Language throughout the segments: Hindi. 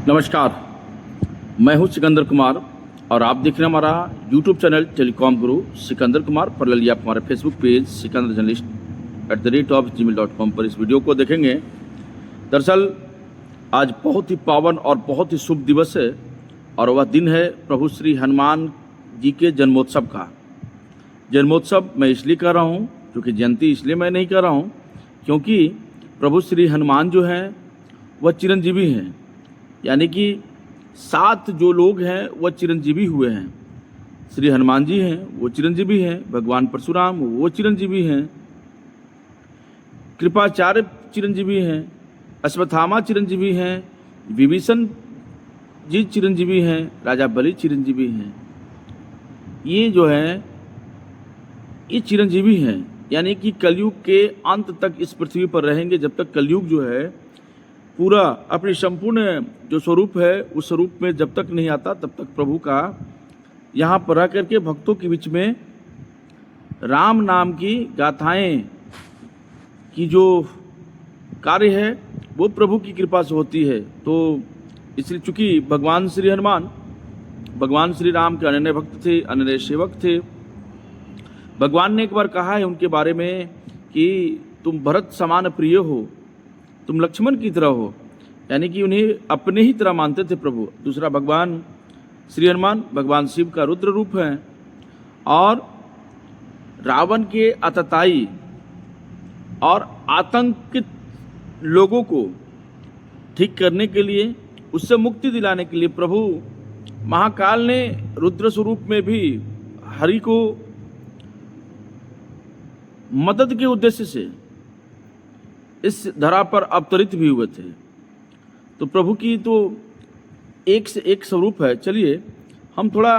नमस्कार, मैं हूं सिकंदर कुमार और आप देख रहे हैं हमारा यूट्यूब चैनल टेलीकॉम गुरु सिकंदर कुमार। पर आप हमारे Facebook page Sikandar journalist @gmail.com पर इस वीडियो को देखेंगे। दरअसल आज बहुत ही पावन और बहुत ही शुभ दिवस है और वह दिन है प्रभु श्री हनुमान जी के जन्मोत्सव का। जन्मोत्सव मैं इसलिए कर रहा हूँ क्योंकि जयंती इसलिए मैं नहीं कर रहा हूँ क्योंकि प्रभु श्री हनुमान जो हैं वह चिरंजीवी हैं, यानी कि 7 जो लोग हैं वह चिरंजीवी हुए हैं। श्री हनुमान जी हैं वो चिरंजीवी हैं, भगवान परशुराम वो चिरंजीवी हैं, कृपाचार्य चिरंजीवी हैं, अश्वत्थामा चिरंजीवी हैं, विभीषण जी चिरंजीवी हैं, राजा बलि चिरंजीवी हैं। ये जो है ये चिरंजीवी हैं, यानी कि कलयुग के अंत तक इस पृथ्वी पर रहेंगे। जब तक कलयुग जो है पूरा अपनी संपूर्ण जो स्वरूप है उस स्वरूप में जब तक नहीं आता तब तक प्रभु का यहाँ पर रह करके भक्तों के बीच में राम नाम की गाथाएं की जो कार्य है वो प्रभु की कृपा से होती है। तो इसलिए चूंकि भगवान श्री हनुमान भगवान श्री राम के अनन्य भक्त थे, अनन्य सेवक थे। भगवान ने एक बार कहा है उनके बारे में कि तुम भरत समान प्रिय हो, तुम लक्ष्मण की तरह हो, यानी कि उन्हें अपने ही तरह मानते थे प्रभु। दूसरा, भगवान श्री हनुमान भगवान शिव का रुद्र रूप है और रावण के आतताई और आतंकित लोगों को ठीक करने के लिए, उससे मुक्ति दिलाने के लिए प्रभु महाकाल ने रुद्र स्वरूप में भी हरि को मदद के उद्देश्य से इस धरा पर अवतरित भी हुए थे। तो प्रभु की तो एक से एक स्वरूप है। चलिए हम थोड़ा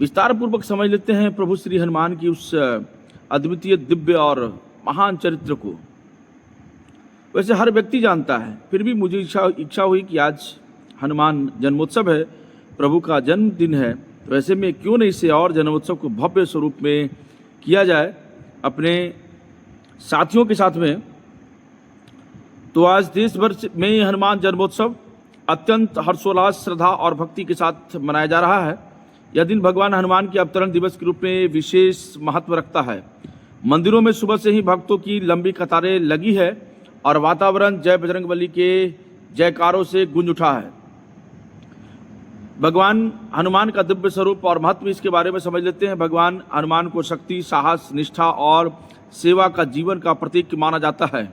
विस्तार पूर्वक समझ लेते हैं प्रभु श्री हनुमान की उस अद्वितीय दिव्य और महान चरित्र को। वैसे हर व्यक्ति जानता है, फिर भी मुझे इच्छा हुई कि आज हनुमान जन्मोत्सव है, प्रभु का जन्मदिन है, तो ऐसे में क्यों नहीं इसे और जन्मोत्सव को भव्य स्वरूप में किया जाए अपने साथियों के साथ में। तो आज देश भर में हनुमान जन्मोत्सव अत्यंत हर्षोल्लास, श्रद्धा और भक्ति के साथ मनाया जा रहा है। यह दिन भगवान हनुमान के अवतरण दिवस के रूप में विशेष महत्व रखता है। मंदिरों में सुबह से ही भक्तों की लंबी कतारें लगी है और वातावरण जय बजरंगबली के जयकारों से गूंज उठा है। भगवान हनुमान का दिव्य स्वरूप और महत्व इसके बारे में समझ लेते हैं। भगवान हनुमान को शक्ति, साहस, निष्ठा और सेवा का जीवन का प्रतीक माना जाता है।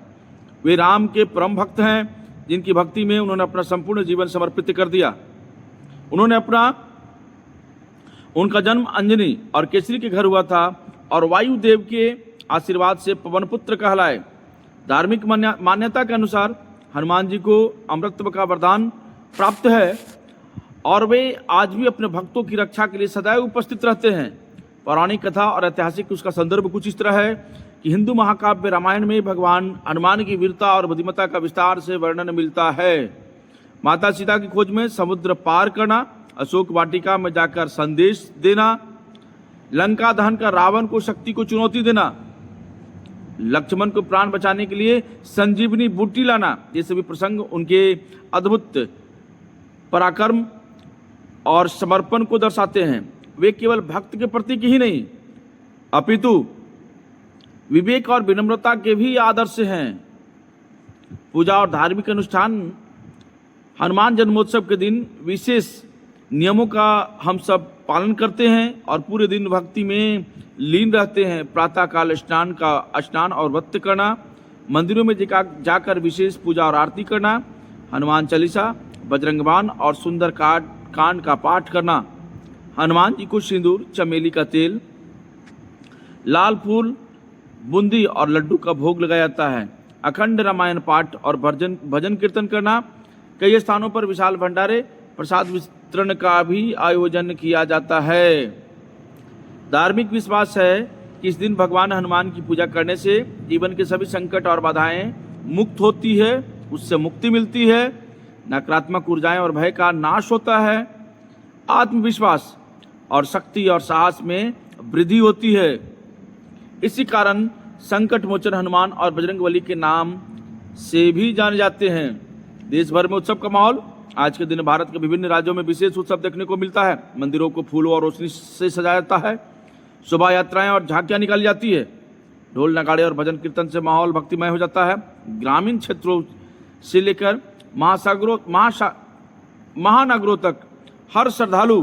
वे राम के परम भक्त हैं, जिनकी भक्ति में उन्होंने अपना संपूर्ण जीवन समर्पित कर दिया। उनका जन्म अंजनी और केसरी के घर हुआ था और वायुदेव के आशीर्वाद से पवन पुत्र कहलाए। धार्मिक मान्यता के अनुसार हनुमान जी को अमृतत्व का वरदान प्राप्त है और वे आज भी अपने भक्तों की रक्षा के लिए सदैव उपस्थित रहते हैं। पौराणिक कथा और ऐतिहासिक उसका संदर्भ कुछ इस तरह है कि हिंदू महाकाव्य रामायण में भगवान हनुमान की वीरता और बुद्धिमत्ता का विस्तार से वर्णन मिलता है। माता सीता की खोज में समुद्र पार करना, अशोक वाटिका में जाकर संदेश देना, लंका दहन कर रावण को शक्ति को चुनौती देना, लक्ष्मण को प्राण बचाने के लिए संजीवनी बूटी लाना, ये सभी प्रसंग उनके अद्भुत पराक्रम और समर्पण को दर्शाते हैं। वे केवल भक्त के प्रति ही नहीं अपितु विवेक और विनम्रता के भी आदर्श हैं। पूजा और धार्मिक अनुष्ठान हनुमान जन्मोत्सव के दिन विशेष नियमों का हम सब पालन करते हैं और पूरे दिन भक्ति में लीन रहते हैं। प्रातःकाल स्नान और व्रत करना, मंदिरों में जाकर विशेष पूजा और आरती करना, हनुमान चालीसा, बजरंग बाण और सुंदर कांड का पाठ करना, हनुमान जी को सिंदूर, चमेली का तेल, लाल फूल, बूंदी और लड्डू का भोग लगाया जाता है। अखंड रामायण पाठ और भजन कीर्तन करना, कई स्थानों पर विशाल भंडारे प्रसाद वितरण का भी आयोजन किया जाता है। धार्मिक विश्वास है कि इस दिन भगवान हनुमान की पूजा करने से जीवन के सभी संकट और बाधाएं मुक्त होती है, उससे मुक्ति मिलती है, नकारात्मक ऊर्जाएं और भय का नाश होता है, आत्मविश्वास और शक्ति और साहस में वृद्धि होती है। इसी कारण संकट मोचन हनुमान और बजरंगबली के नाम से भी जाने जाते हैं। देश भर में उत्सव का माहौल आज के दिन भारत के विभिन्न राज्यों में विशेष उत्सव देखने को मिलता है। मंदिरों को फूलों और रोशनी से सजाया जाता है, शोभा यात्राएं और झांकियां निकाली जाती है, ढोल नगाड़े और भजन कीर्तन से माहौल भक्तिमय हो जाता है। ग्रामीण क्षेत्रों से लेकर महानगरों तक हर श्रद्धालु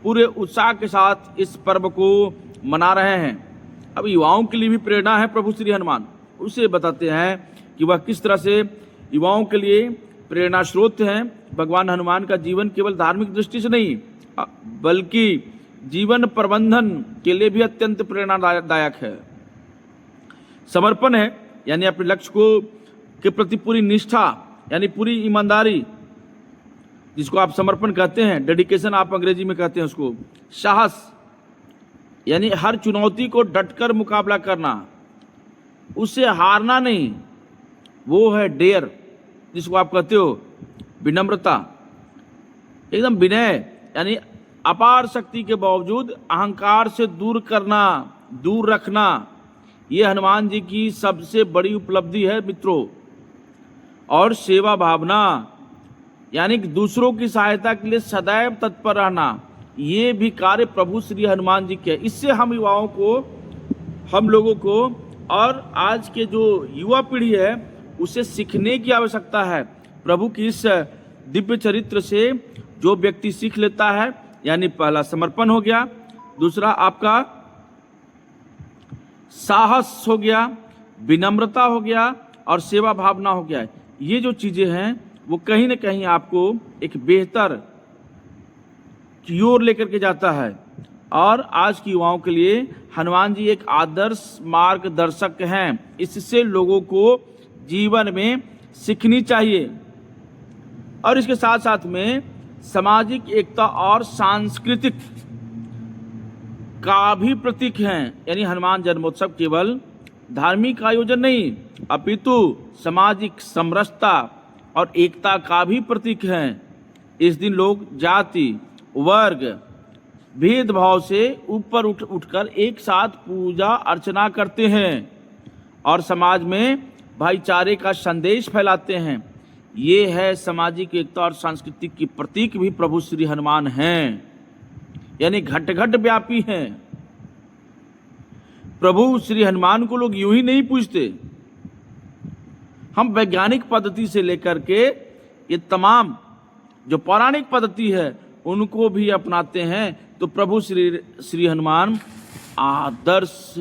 पूरे उत्साह के साथ इस पर्व को मना रहे हैं। अब युवाओं के लिए भी प्रेरणा है प्रभु श्री हनुमान, उसे बताते हैं कि वह किस तरह से युवाओं के लिए प्रेरणा स्रोत हैं। भगवान हनुमान का जीवन केवल धार्मिक दृष्टि से नहीं बल्कि जीवन प्रबंधन के लिए भी अत्यंत प्रेरणादायक है। समर्पण है यानी अपने लक्ष्य को के प्रति पूरी निष्ठा यानी पूरी ईमानदारी, जिसको आप समर्पण कहते हैं, डेडिकेशन आप अंग्रेजी में कहते हैं उसको। साहस यानी हर चुनौती को डटकर मुकाबला करना, उससे हारना नहीं, वो है डेयर जिसको आप कहते हो। विनम्रता, एकदम विनय यानी अपार शक्ति के बावजूद अहंकार से दूर रखना, ये हनुमान जी की सबसे बड़ी उपलब्धि है मित्रों। और सेवा भावना यानी दूसरों की सहायता के लिए सदैव तत्पर रहना, ये भी कार्य प्रभु श्री हनुमान जी के। इससे हम युवाओं को, हम लोगों को और आज के जो युवा पीढ़ी है उसे सीखने की आवश्यकता है। प्रभु की इस दिव्य चरित्र से जो व्यक्ति सीख लेता है, यानी पहला समर्पण हो गया, दूसरा आपका साहस हो गया, विनम्रता हो गया और सेवा भावना हो गया। ये जो चीजें हैं वो कहीं ना कहीं आपको एक बेहतर की ओर लेकर के जाता है। और आज की युवाओं के लिए हनुमान जी एक आदर्श मार्गदर्शक हैं। इससे लोगों को जीवन में सीखनी चाहिए और इसके साथ साथ में सामाजिक एकता और सांस्कृतिक का भी प्रतीक हैं। यानी हनुमान जन्मोत्सव केवल धार्मिक आयोजन नहीं अपितु सामाजिक समरसता और एकता का भी प्रतीक है। इस दिन लोग जाति, वर्ग, भेदभाव से ऊपर उठकर एक साथ पूजा अर्चना करते हैं और समाज में भाईचारे का संदेश फैलाते हैं। ये है सामाजिक एकता और सांस्कृतिक की प्रतीक भी प्रभु श्री हनुमान हैं, यानी घट घट व्यापी हैं। प्रभु श्री हनुमान को लोग यूं ही नहीं पूजते, हम वैज्ञानिक पद्धति से लेकर के ये तमाम जो पौराणिक पद्धति है उनको भी अपनाते हैं। तो प्रभु श्री हनुमान आदर्श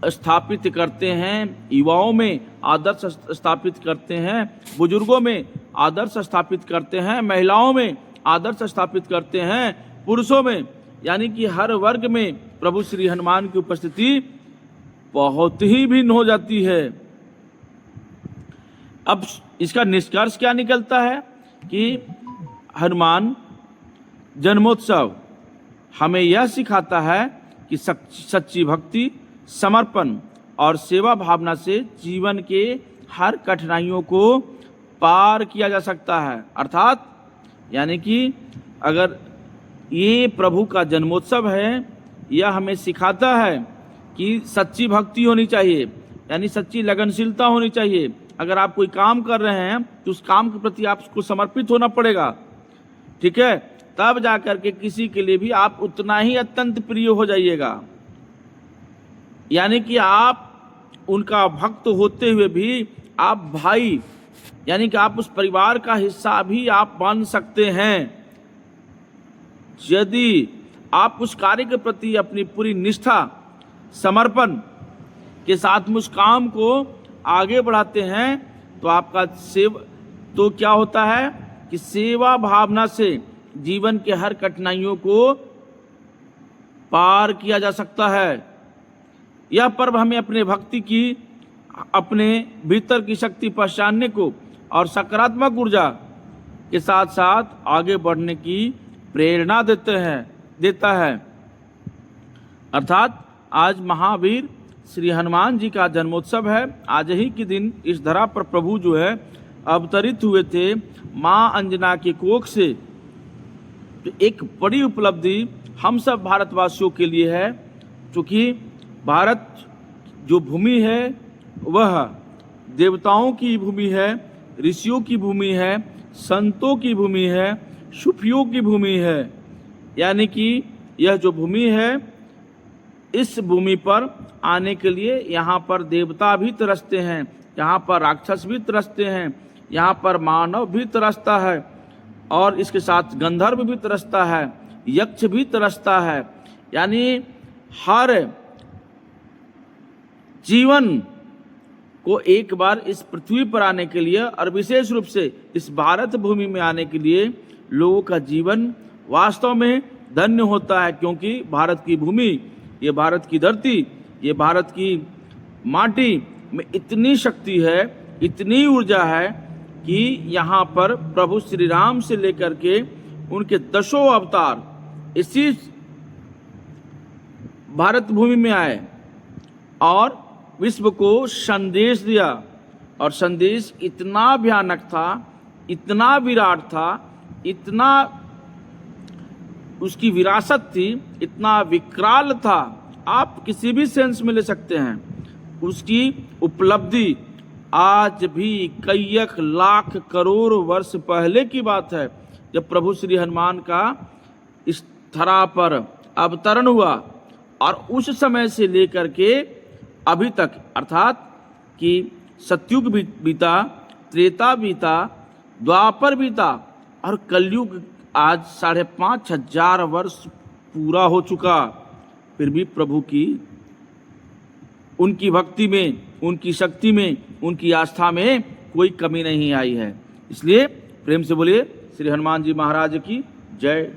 स्थापित करते हैं, युवाओं में आदर्श स्थापित करते हैं, बुजुर्गों में आदर्श स्थापित करते हैं, महिलाओं में आदर्श स्थापित करते हैं, पुरुषों में, यानी कि हर वर्ग में प्रभु श्री हनुमान की उपस्थिति बहुत ही भिन्न हो जाती है। अब इसका निष्कर्ष क्या निकलता है कि हनुमान जन्मोत्सव हमें यह सिखाता है कि सच्ची भक्ति, समर्पण और सेवा भावना से जीवन के हर कठिनाइयों को पार किया जा सकता है। अर्थात यानी कि अगर ये प्रभु का जन्मोत्सव है, यह हमें सिखाता है कि सच्ची भक्ति होनी चाहिए, यानी सच्ची लगनशीलता होनी चाहिए। अगर आप कोई काम कर रहे हैं तो उस काम के प्रति आपको समर्पित होना पड़ेगा, ठीक है, तब जाकर के किसी के लिए भी आप उतना ही अत्यंत प्रिय हो जाइएगा। यानी कि आप उनका भक्त होते हुए भी आप भाई, यानी कि आप उस परिवार का हिस्सा भी आप बन सकते हैं यदि आप उस कार्य के प्रति अपनी पूरी निष्ठा, समर्पण के साथ में उस काम को आगे बढ़ाते हैं। तो आपका तो क्या होता है कि सेवा भावना से जीवन के हर कठिनाइयों को पार किया जा सकता है। यह पर्व हमें अपने भक्ति की, अपने भीतर की शक्ति पहचानने को और सकारात्मक ऊर्जा के साथ साथ आगे बढ़ने की प्रेरणा देता है। अर्थात आज महावीर श्री हनुमान जी का जन्मोत्सव है। आज ही के दिन इस धरा पर प्रभु जो है अवतरित हुए थे माँ अंजना के कोख से। तो एक बड़ी उपलब्धि हम सब भारतवासियों के लिए है, क्योंकि भारत जो भूमि है वह देवताओं की भूमि है, ऋषियों की भूमि है, संतों की भूमि है, सूफियों की भूमि है। यानी कि यह जो भूमि है, इस भूमि पर आने के लिए यहाँ पर देवता भी तरसते हैं, यहाँ पर राक्षस भी तरसते हैं, यहाँ पर मानव भी तरसता है, और इसके साथ गंधर्व भी तरसता है, यक्ष भी तरसता है। यानी हर जीवन को एक बार इस पृथ्वी पर आने के लिए, और विशेष रूप से इस भारत भूमि में आने के लिए लोगों का जीवन वास्तव में धन्य होता है, क्योंकि भारत की भूमि, ये भारत की धरती, ये भारत की माटी में इतनी शक्ति है, इतनी ऊर्जा है कि यहाँ पर प्रभु श्री राम से लेकर के उनके 10 अवतार इसी भारत भूमि में आए और विश्व को संदेश दिया। और संदेश इतना भयानक था, इतना विराट था, इतना उसकी विरासत थी, इतना विकराल था, आप किसी भी सेंस में ले सकते हैं। उसकी उपलब्धि आज भी कई लाख करोड़ वर्ष पहले की बात है, जब प्रभु श्री हनुमान का इस धरा पर अवतरण हुआ, और उस समय से लेकर के अभी तक, अर्थात कि सतयुग बीता, त्रेता बीता, द्वापर बीता, और कलयुग आज 5,500 वर्ष पूरा हो चुका, फिर भी प्रभु की, उनकी भक्ति में, उनकी शक्ति में, उनकी आस्था में कोई कमी नहीं आई है। इसलिए प्रेम से बोलिए श्री हनुमान जी महाराज की जय।